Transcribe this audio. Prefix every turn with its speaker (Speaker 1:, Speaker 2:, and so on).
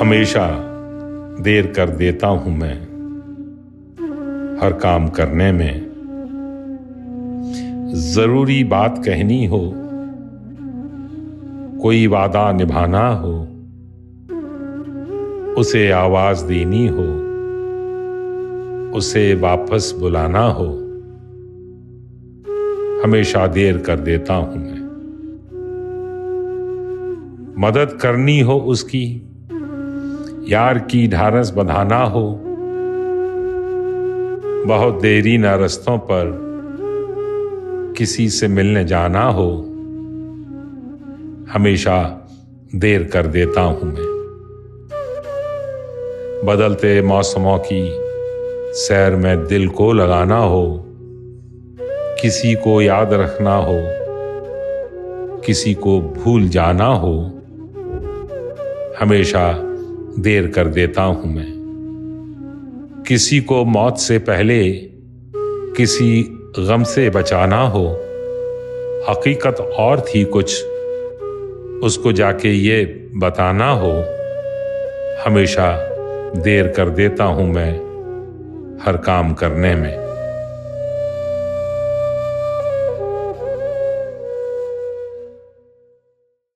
Speaker 1: हमेशा देर कर देता हूं मैं हर काम करने में। जरूरी बात कहनी हो, कोई वादा निभाना हो, उसे आवाज देनी हो, उसे वापस बुलाना हो, हमेशा देर कर देता हूं मैं। मदद करनी हो उसकी, यार की ढारस बंधाना हो, बहुत देरी न रस्तों पर किसी से मिलने जाना हो, हमेशा देर कर देता हूं मैं। बदलते मौसमों की सैर में दिल को लगाना हो, किसी को याद रखना हो, किसी को भूल जाना हो, हमेशा देर कर देता हूं मैं। किसी को मौत से पहले किसी गम से बचाना हो, हकीकत और थी कुछ, उसको जाके ये बताना हो, हमेशा देर कर देता हूं मैं हर काम करने में।